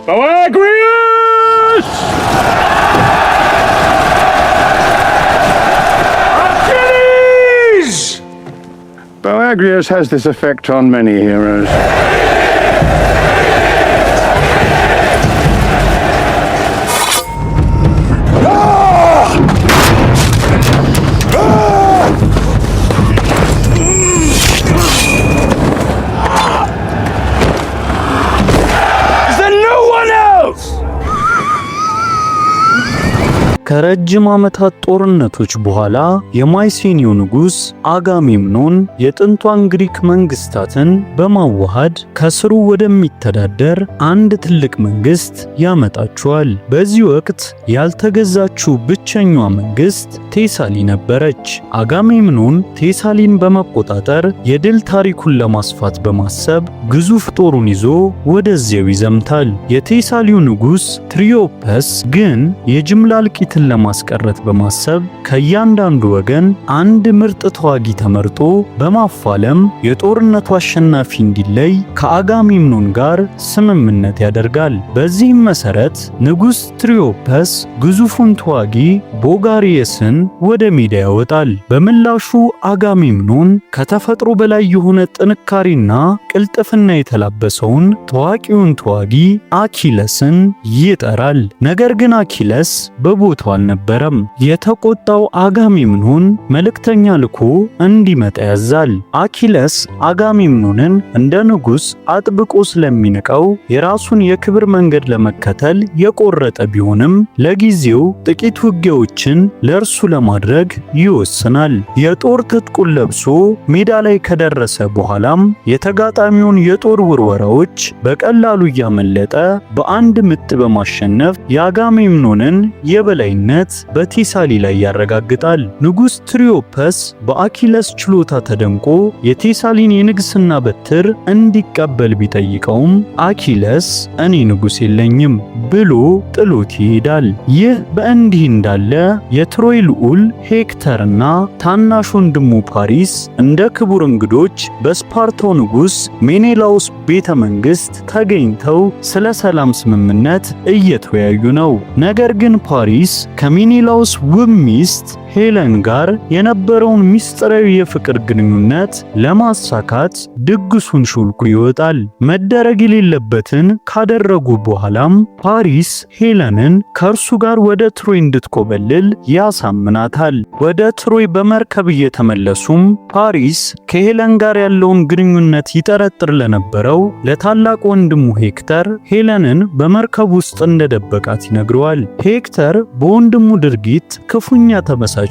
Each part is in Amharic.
Boagrius! Achilles! Boagrius has this effect on many heroes. ከረጅም ዓመታት ጦርነቶች በኋላ የማይሴኒው ንጉሥ አጋሜምኖን የጥንቷን ግሪክ መንግስታትን በማዋሃድ ከስሩ ወደሚተዳደር አንድ ትልቅ መንግስት ያመጣቸዋል። በዚህ ወቅት ያልተገዛችው ብቸኛዋ መንግስት ቴሳሊ ነበረች። አጋሜምኖን ቴሳሊን በመቆጣጠር የድል ታሪኩን ለማስፋት በማሰብ ግዙፍ ጦሩን ይዞ ወደዚያው ይዘምታል። የቴሳሊው ንጉሥ ትሪዮፐስ ግን የጅምላ እልቂትን ለማስቀረት በማሰብ ከእያንዳንዱ ወገን አንድ ምርጥ ተዋጊ ተመርጦ በማፋለም የጦርነቱ አሸናፊ እንዲለይ ከአጋሜምኖን ጋር ስምምነት ያደርጋል። በዚህም መሰረት ንጉሥ ትሪዮፐስ ግዙፉን ተዋጊ ቦጋሪየስን ወደ ሜዳ ያወጣል። በምላሹ አጋሜምኖን ከተፈጥሮ በላይ የሆነ ጥንካሬና ቅልጥፍና የተላበሰውን ታዋቂውን ተዋጊ አኪለስን ይጠራል። ነገር ግን አኪለስ በቦታው አልነበረም። የተቆጣው አጋሜምኖን መልእክተኛ ልኮ እንዲመጣ ያዛል። አኪለስ አጋሜምኖንን እንደ ንጉሥ አጥብቆ ስለሚንቀው የራሱን የክብር መንገድ ለመከተል የቆረጠ ቢሆንም ለጊዜው ጥቂት ውጊያዎችን ለእርሱ ለማድረግ ይወስናል። የጦር ትጥቁን ለብሶ ሜዳ ላይ ከደረሰ በኋላም የተጋጣሚውን የጦር ውርወራዎች በቀላሉ እያመለጠ በአንድ ምት በማሸነፍ የአጋሜምኖንን የበላይነት በቴሳሊ ላይ ያረጋግጣል። ንጉሥ ትሪዮፐስ በአኪለስ ችሎታ ተደንቆ የቴሳሊን የንግስና በትር እንዲቀበል ቢጠይቀውም አኪለስ እኔ ንጉሥ የለኝም ብሎ ጥሎት ይሄዳል። ይህ በእንዲህ እንዳለ የትሮይ ልዑል ሄክተርና ታናሽ ወንድሙ ፓሪስ እንደ ክቡር እንግዶች በስፓርታው ንጉሥ ሜኔላውስ ቤተ መንግሥት ተገኝተው ስለ ሰላም ስምምነት እየተወያዩ ነው። ነገር ግን ፓሪስ ከሜኔላውስ ውብ ሚስት ሄለን ጋር የነበረውን ሚስጥራዊ የፍቅር ግንኙነት ለማሳካት ድግሱን ሾልኮ ይወጣል። መደረግ የሌለበትን ካደረጉ በኋላም ፓሪስ ሄለንን ከእርሱ ጋር ወደ ትሮይ እንድትኮበልል ያሳምናታል። ወደ ትሮይ በመርከብ እየተመለሱም ፓሪስ ከሄለን ጋር ያለውን ግንኙነት ይጠረጥር ለነበረው ለታላቅ ወንድሙ ሄክተር ሄለንን በመርከብ ውስጥ እንደደበቃት ይነግረዋል። ሄክተር በወንድሙ ድርጊት ክፉኛ ተበሳጭቶም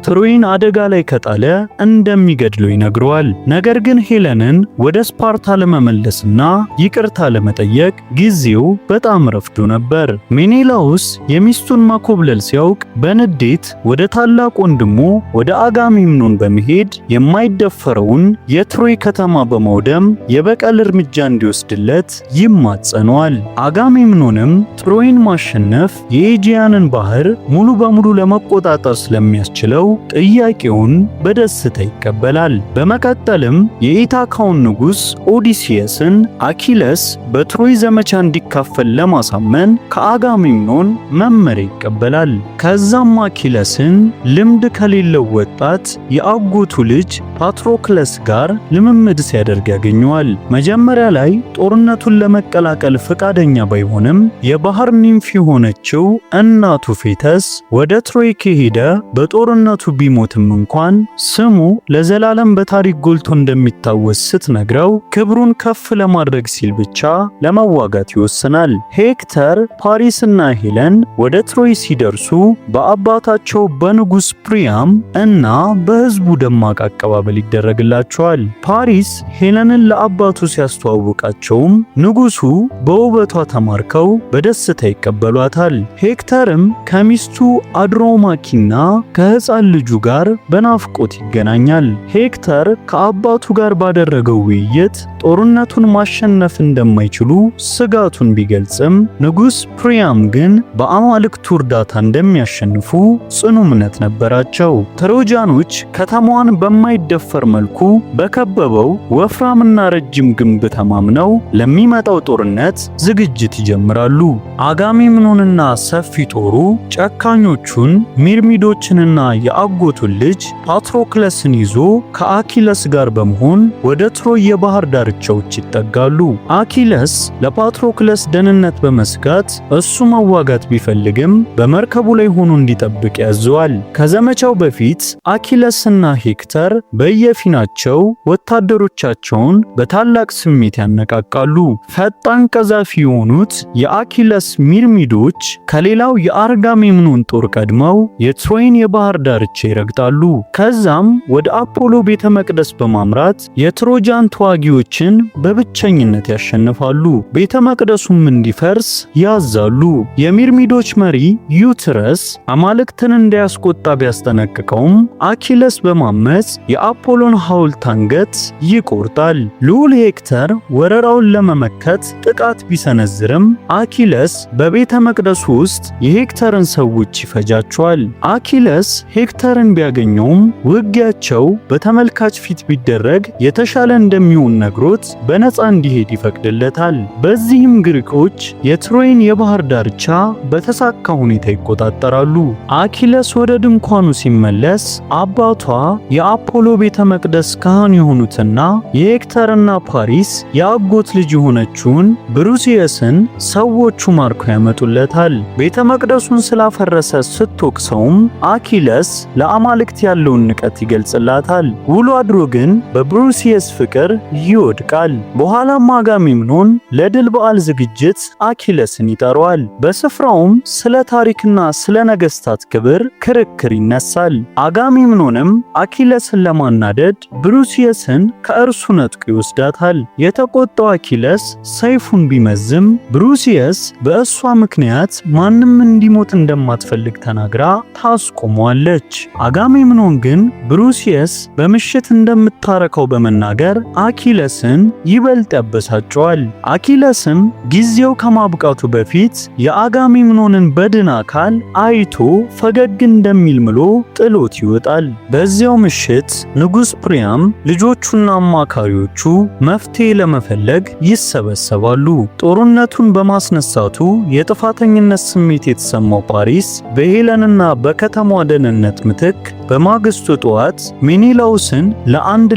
ትሮይን አደጋ ላይ ከጣለ እንደሚገድለው ይነግረዋል። ነገር ግን ሄለንን ወደ ስፓርታ ለመመለስና ይቅርታ ለመጠየቅ ጊዜው በጣም ረፍዶ ነበር። ሜኔላውስ የሚስቱን ማኮብለል ሲያውቅ በንዴት ወደ ታላቅ ወንድሙ ወደ አጋሜምኖን በመሄድ የማይደፈረውን የትሮይ ከተማ በማውደም የበቀል እርምጃ እንዲወስድለት ይማጸነዋል። አጋሜምኖንም ትሮይን ማሸነፍ የኤጂያንን ባህር ሙሉ በሙሉ ለመቆጣጠር ስለሚያስችለው ጥያቄውን በደስታ ይቀበላል። በመቀጠልም የኢታካውን ንጉሥ ኦዲሲየስን አኪለስ በትሮይ ዘመቻ እንዲካፈል ለማሳመን ከአጋሜምኖን መመሪያ ይቀበላል። ከዛም አኪለስን ልምድ ከሌለው ወጣት የአጎቱ ልጅ ፓትሮክለስ ጋር ልምምድ ሲያደርግ ያገኘዋል። መጀመሪያ ላይ ጦርነቱን ለመቀላቀል ፈቃደኛ ባይሆንም የባህር ኒምፍ የሆነችው እናቱ ፌተስ ወደ ትሮይ ከሄደ በጦርነቱ ቢሞትም እንኳን ስሙ ለዘላለም በታሪክ ጎልቶ እንደሚታወስ ስትነግረው ክብሩን ከፍ ለማድረግ ሲል ብቻ ለመዋጋት ይወስናል። ሄክተር፣ ፓሪስና ሄለን ወደ ትሮይ ሲደርሱ በአባታቸው በንጉሥ ፕሪያም እና በሕዝቡ ደማቅ አቀባበል ይደረግላቸዋል። ፓሪስ ሄለንን ለአባቱ ሲያስተዋውቃቸውም ንጉሡ በውበቷ ተማርከው በደስታ ይቀበሏታል። ሄክተርም ከሚስቱ አድሮማኪና ከሕፃን ልጁ ጋር በናፍቆት ይገናኛል። ሄክተር ከአባቱ ጋር ባደረገው ውይይት ጦርነቱን ማሸነፍ እንደማይችሉ ስጋቱን ቢገልጽም ንጉሥ ፕሪያም ግን በአማልክቱ እርዳታ እንደሚያሸንፉ ጽኑ እምነት ነበራቸው። ትሮጃኖች ከተማዋን በማይደፈር መልኩ በከበበው ወፍራምና ረጅም ግንብ ተማምነው ለሚመጣው ጦርነት ዝግጅት ይጀምራሉ። አጋሜምኖንና ሰፊ ጦሩ ጨካኞቹን ሚርሚዶችንና የአጎቱን ልጅ ፓትሮክለስን ይዞ ከአኪለስ ጋር በመሆን ወደ ትሮይ የባህር ዳርቻዎች ይጠጋሉ። አኪለስ ለፓትሮክለስ ደህንነት በመስጋት እሱ መዋጋት ቢፈልግም በመርከቡ ላይ ሆኖ እንዲጠብቅ ያዘዋል። ከዘመቻው በፊት አኪለስና ሄክተር በየፊናቸው ወታደሮቻቸውን በታላቅ ስሜት ያነቃቃሉ። ፈጣን ቀዛፊ የሆኑት የአኪለስ ሚርሚዶች ከሌላው የአጋሜምኖን ጦር ቀድመው የትሮይን የባህር ዳርቻ ይረግጣሉ። ከዛም ወደ አፖሎ ቤተ መቅደስ በማምራት የትሮጃን ተዋጊዎችን በብቸኝነት ያሸንፋሉ። ቤተ መቅደሱም እንዲፈርስ ያዛሉ። የሚርሚዶች መሪ ዩትረስ አማልክትን እንዳያስቆጣ ቢያስጠነቅቀውም አኪለስ በማመጽ የአፖሎን ሐውልት አንገት ይቆርጣል። ልዑል ሄክተር ወረራውን ለመመከት ጥቃት ቢሰነዝርም አኪለስ በቤተ መቅደሱ ውስጥ የሄክተርን ሰዎች ይፈጃቸዋል። አኪለስ ሄክተርን ቢያገኘውም ውጊያቸው በተመልካች ፊት ቢደረግ የተሻለ እንደሚሆን ነግሮት በነፃ እንዲሄድ ይፈቅድለታል። በዚህም ግሪኮች የትሮይን የባህር ዳርቻ በተሳካ ሁኔታ ይቆጣጠራሉ። አኪለስ ወደ ድንኳኑ ሲመለስ አባቷ የአፖሎ ቤተ መቅደስ ካህን የሆኑትና የሄክተርና ፓሪስ የአጎት ልጅ የሆነችውን ብሩሲየስን ሰዎቹ ማርኮ ያመጡለታል። ቤተ መቅደሱን ስላፈረሰ ስትወቅሰውም አኪለስ ለአማልክት ያለውን ንቀት ይገልጽላታል። ውሎ አድሮ ግን በብሩሲየስ ፍቅር ይወድቃል። በኋላም አጋሜምኖን ለድል በዓል ዝግጅት አኪለስን ይጠራዋል። በስፍራውም ስለ ታሪክና ስለ ነገስታት ክብር ክርክር ይነሳል። አጋሜምኖንም አኪለስን ለማናደድ ብሩሲየስን ከእርሱ ነጥቆ ይወስዳታል። የተቆጣው አኪለስ ሰይፉን ቢመዝም ብሩሲየስ በእሷ ምክንያት ማንም እንዲሞት እንደማትፈልግ ተናግራ ታስቆመዋለች። አጋሜምኖን ግን ብሩሲየስ በምሽት እንደምታረከው በመናገር አኪለስን ይበልጥ ያበሳጨዋል። አኪለስም ጊዜው ከማብቃቱ በፊት የአጋሜምኖንን በድን አካል አይቶ ፈገግ እንደሚል ምሎ ጥሎት ይወጣል። በዚያው ምሽት ንጉሥ ፕሪያም ልጆቹና አማካሪዎቹ መፍትሄ ለመፈለግ ይሰበሰባሉ። ጦርነቱን በማስነሳቱ የጥፋተኝነት ስሜት የተሰማው ፓሪስ በሄለንና በከተማዋ ደህንነት ምትክ በማግስቱ ጠዋት ሜኒላውስን ለአንድ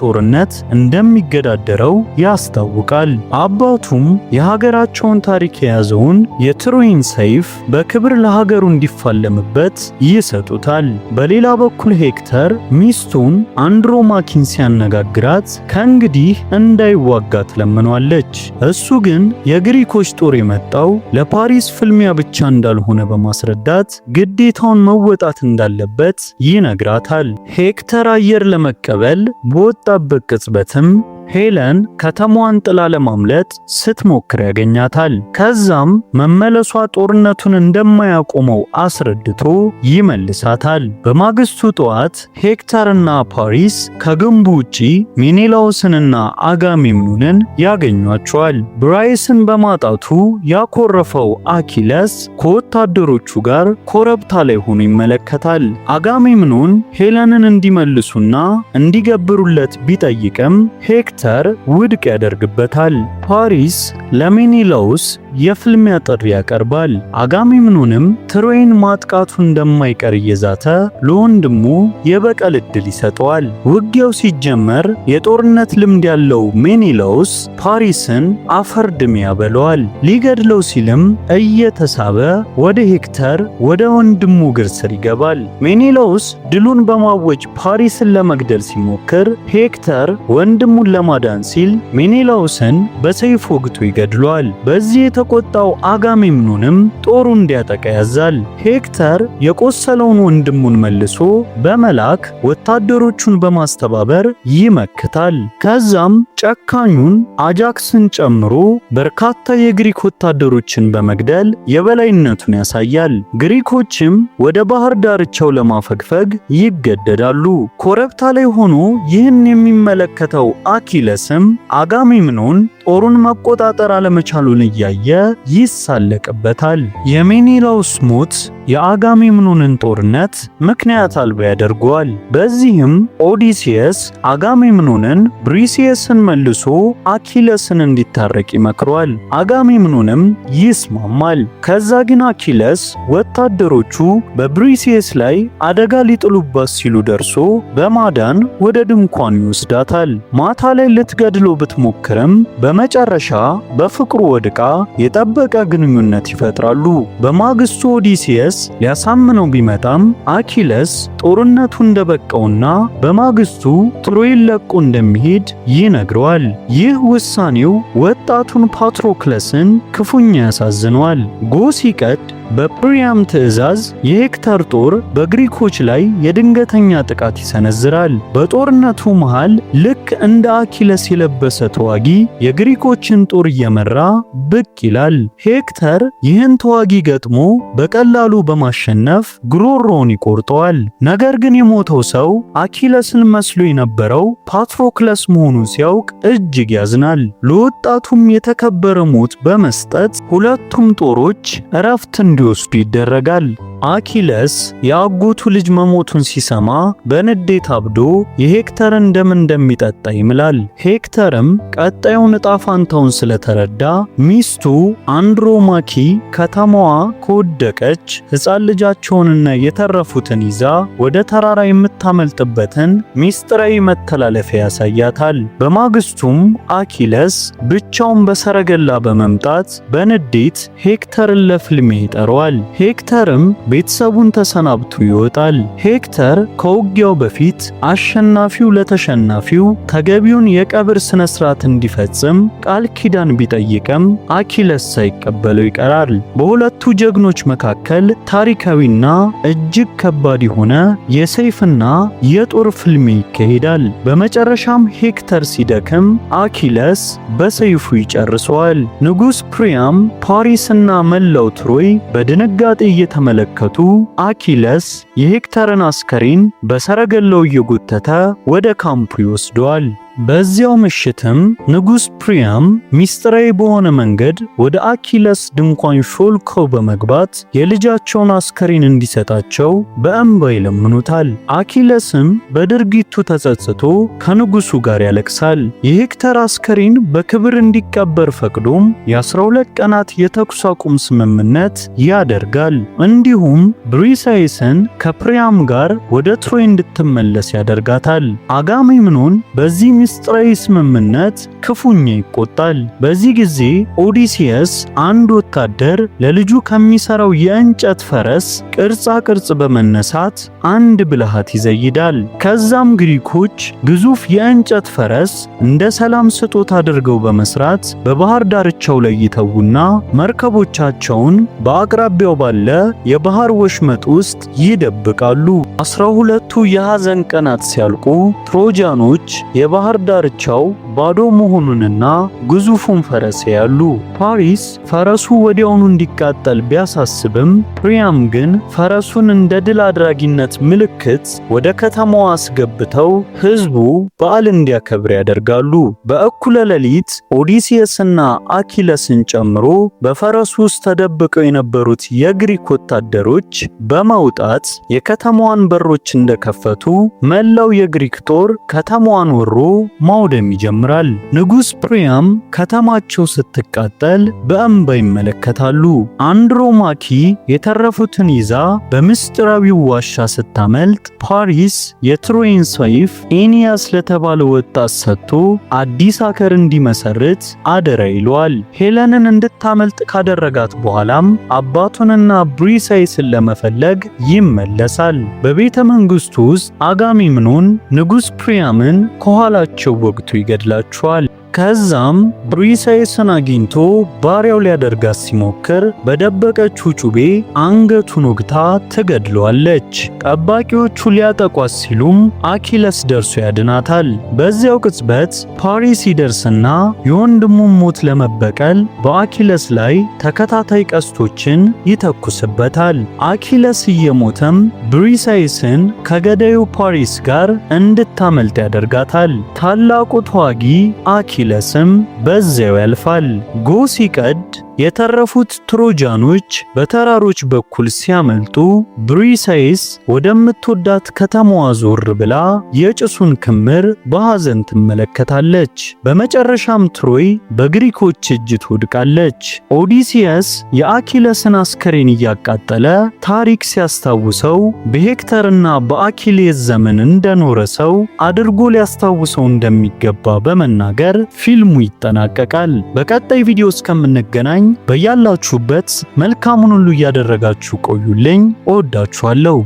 ጦርነት እንደሚገዳደረው ያስታውቃል። አባቱም የሀገራቸውን ታሪክ የያዘውን የትሮይን ሰይፍ በክብር ለሀገሩ እንዲፋለምበት ይሰጡታል። በሌላ በኩል ሄክተር ሚስቱን አንድሮማኪን ሲያነጋግራት ከእንግዲህ እንዳይዋጋ ትለምኗለች። እሱ ግን የግሪኮች ጦር የመጣው ለፓሪስ ፍልሚያ ብቻ እንዳልሆነ በማስረዳት ግዴታውን መወጣት እንዳለበት ይነግራታል። ሄክተር አየር ለመቀበል በወጣበት ቅጽበትም ሄለን ከተማዋን ጥላ ለማምለጥ ስትሞክር ያገኛታል። ከዛም መመለሷ ጦርነቱን እንደማያቆመው አስረድቶ ይመልሳታል። በማግስቱ ጠዋት ሄክተርና ፓሪስ ከግንቡ ውጪ ሜኔላውስንና አጋሜምኖንን ያገኟቸዋል። ብራይስን በማጣቱ ያኮረፈው አኪለስ ከወታደሮቹ ጋር ኮረብታ ላይ ሆኖ ይመለከታል። አጋሜምኖን ሄለንን እንዲመልሱና እንዲገብሩለት ቢጠይቅም ሄክተር ውድቅ ያደርግበታል። ፓሪስ ለሜኒላውስ የፍልሚያ ጥሪ ያቀርባል። አጋሜምኖንም ትሮይን ማጥቃቱ እንደማይቀር እየዛተ ለወንድሙ የበቀል ዕድል ይሰጠዋል። ውጊያው ሲጀመር የጦርነት ልምድ ያለው ሜኒላውስ ፓሪስን አፈርድሜ ያበለዋል። ሊገድለው ሲልም እየተሳበ ወደ ሄክተር ወደ ወንድሙ እግር ስር ይገባል። ሜኒላውስ ድሉን በማወጅ ፓሪስን ለመግደል ሲሞክር ሄክተር ወንድሙን ለማዳን ሲል ሜኔላውስን በሰይፍ ወግቶ ይገድሏል። በዚህ የተቆጣው አጋሜምኖንም ጦሩ እንዲያጠቃ ያዛል። ሄክተር የቆሰለውን ወንድሙን መልሶ በመላክ ወታደሮቹን በማስተባበር ይመክታል። ከዛም ጨካኙን አጃክስን ጨምሮ በርካታ የግሪክ ወታደሮችን በመግደል የበላይነቱን ያሳያል። ግሪኮችም ወደ ባህር ዳርቻው ለማፈግፈግ ይገደዳሉ። ኮረብታ ላይ ሆኖ ይህን የሚመለከተው አኪለስም አጋሜምኖን ጦሩን መቆጣጠር አለመቻሉን እያየ ይሳለቅበታል። የሜኔላውስ ሞት የአጋሜምኖንን ጦርነት ምክንያት አልባ ያደርገዋል። በዚህም ኦዲሲየስ አጋሜምኖንን ብሪሲየስን መልሶ አኪለስን እንዲታረቅ ይመክረዋል። አጋሜምኖንም ይስማማል። ከዛ ግን አኪለስ ወታደሮቹ በብሪሲየስ ላይ አደጋ ሊጥሉባት ሲሉ ደርሶ በማዳን ወደ ድንኳኑ ይወስዳታል። ማታ ላይ ልትገድለው ብትሞክርም በመጨረሻ በፍቅሩ ወድቃ የጠበቀ ግንኙነት ይፈጥራሉ። በማግስቱ ኦዲሲየስ ሊያሳምነው ቢመጣም አኪለስ ጦርነቱ እንደበቃውና በማግስቱ ትሮይን ለቆ እንደሚሄድ ይነግረዋል። ይህ ውሳኔው ወጣቱን ፓትሮክለስን ክፉኛ ያሳዝነዋል። ጎህ ሲቀድ በፕሪያም ትዕዛዝ የሄክተር ጦር በግሪኮች ላይ የድንገተኛ ጥቃት ይሰነዝራል። በጦርነቱ መሃል ልክ እንደ አኪለስ የለበሰ ተዋጊ የግሪኮችን ጦር እየመራ ብቅ ይላል። ሄክተር ይህን ተዋጊ ገጥሞ በቀላሉ በማሸነፍ ጉሮሮውን ይቆርጠዋል። ነገር ግን የሞተው ሰው አኪለስን መስሎ የነበረው ፓትሮክለስ መሆኑን ሲያውቅ እጅግ ያዝናል። ለወጣቱም የተከበረ ሞት በመስጠት ሁለቱም ጦሮች እረፍት እንዲወስዱ ይደረጋል። አኪለስ የአጎቱ ልጅ መሞቱን ሲሰማ በንዴት አብዶ የሄክተርን ደም እንደሚጠጣ ይምላል። ሄክተርም ቀጣዩን ዕጣ ፋንታውን ስለተረዳ ሚስቱ አንድሮማኪ ከተማዋ ከወደቀች ሕፃን ልጃቸውንና የተረፉትን ይዛ ወደ ተራራ የምታመልጥበትን ሚስጥራዊ መተላለፊያ ያሳያታል። በማግስቱም አኪለስ ብቻውን በሰረገላ በመምጣት በንዴት ሄክተርን ለፍልሚያ ይጠራዋል። ሄክተርም ቤተሰቡን ተሰናብቶ ይወጣል። ሄክተር ከውጊያው በፊት አሸናፊው ለተሸናፊው ተገቢውን የቀብር ስነ ስርዓት እንዲፈጽም ቃል ኪዳን ቢጠይቅም አኪለስ ሳይቀበለው ይቀራል። በሁለቱ ጀግኖች መካከል ታሪካዊና እጅግ ከባድ የሆነ የሰይፍና የጦር ፍልሚያ ይካሄዳል። በመጨረሻም ሄክተር ሲደክም አኪለስ በሰይፉ ይጨርሰዋል። ንጉሥ ፕሪያም፣ ፓሪስና መላው ትሮይ በድንጋጤ እየተመለከቱ አኪለስ የሄክተርን አስከሬን በሰረገላው እየጎተተ ወደ ካምፑ ይወስደዋል። በዚያው ምሽትም ንጉሥ ፕሪያም ሚስጥራዊ በሆነ መንገድ ወደ አኪለስ ድንኳን ሾልከው በመግባት የልጃቸውን አስከሬን እንዲሰጣቸው በእንባ ይለምኑታል። አኪለስም በድርጊቱ ተጸጽቶ ከንጉሱ ጋር ያለቅሳል። የሄክተር አስከሬን በክብር እንዲቀበር ፈቅዶም የ12 ቀናት የተኩስ አቁም ስምምነት ያደርጋል። እንዲሁም ብሪሳይስን ከፕሪያም ጋር ወደ ትሮይ እንድትመለስ ያደርጋታል። አጋሜምኖን በዚህ ሚስጥራዊ ስምምነት ክፉኛ ይቆጣል። በዚህ ጊዜ ኦዲሲየስ አንድ ወታደር ለልጁ ከሚሰራው የእንጨት ፈረስ ቅርጻ ቅርጽ በመነሳት አንድ ብልሃት ይዘይዳል። ከዛም ግሪኮች ግዙፍ የእንጨት ፈረስ እንደ ሰላም ስጦታ አድርገው በመስራት በባህር ዳርቻው ላይ ይተውና መርከቦቻቸውን በአቅራቢያው ባለ የባህር ወሽመጥ ውስጥ ይደብቃሉ። 12ቱ የሐዘን ቀናት ሲያልቁ ትሮጃኖች የባህር ዳርቻው ባዶ መሆኑንና ግዙፉን ፈረስ ያያሉ። ፓሪስ ፈረሱ ወዲያውኑ እንዲቃጠል ቢያሳስብም ፕሪያም ግን ፈረሱን እንደ ድል አድራጊነት ምልክት ወደ ከተማዋ አስገብተው ሕዝቡ በዓል እንዲያከብር ያደርጋሉ። በእኩለ ሌሊት ኦዲሲየስና አኪለስን ጨምሮ በፈረሱ ውስጥ ተደብቀው የነበሩት የግሪክ ወታደሮች በመውጣት የከተማዋን በሮች እንደከፈቱ መላው የግሪክ ጦር ከተማዋን ወሮ ማውደም ይጀምራል። ንጉሥ ፕሪያም ከተማቸው ስትቃጠል በእንባ ይመለከታሉ። አንድሮማኪ የተረፉትን ይዛ በምስጢራዊው ዋሻ ስታመልጥ ፓሪስ የትሮይን ሰይፍ ኤኒያስ ለተባለ ወጣት ሰጥቶ አዲስ አገር እንዲመሰርት አደራ ይለዋል። ሄለንን እንድታመልጥ ካደረጋት በኋላም አባቱንና ብሪሳይስን ለመፈለግ ይመለሳል። በቤተ መንግስቱ ውስጥ አጋሜምኖን ንጉሥ ፕሪያምን ከኋላቸው ወግቶ ይገድላል። ይገድላቸዋል። ከዛም ብሪሳይስን አግኝቶ ባሪያው ሊያደርጋት ሲሞክር በደበቀችው ጩቤ አንገቱን ወግታ ትገድለዋለች። ጠባቂዎቹ ሊያጠቋት ሲሉም አኪለስ ደርሶ ያድናታል። በዚያው ቅጽበት ፓሪስ ይደርስና የወንድሙን ሞት ለመበቀል በአኪለስ ላይ ተከታታይ ቀስቶችን ይተኩስበታል። አኪለስ እየሞተም ብሪሳይስን ከገዳዩ ፓሪስ ጋር እንድታመልጥ ያደርጋታል። ታላቁ ተዋጊ አኪለስም በዚያው ያልፋል። ጎህ ሲቀድ የተረፉት ትሮጃኖች በተራሮች በኩል ሲያመልጡ ብሪሳይስ ወደምትወዳት ከተማዋ ዞር ብላ የጭሱን ክምር በሐዘን ትመለከታለች። በመጨረሻም ትሮይ በግሪኮች እጅ ትወድቃለች። ኦዲሲየስ የአኪለስን አስከሬን እያቃጠለ ታሪክ ሲያስታውሰው በሄክተርና በአኪሌስ ዘመን እንደኖረ ሰው አድርጎ ሊያስታውሰው እንደሚገባ በመናገር ፊልሙ ይጠናቀቃል። በቀጣይ ቪዲዮ እስከምንገናኝ በያላችሁበት መልካሙን ሁሉ እያደረጋችሁ ቆዩልኝ። እወዳችኋለሁ።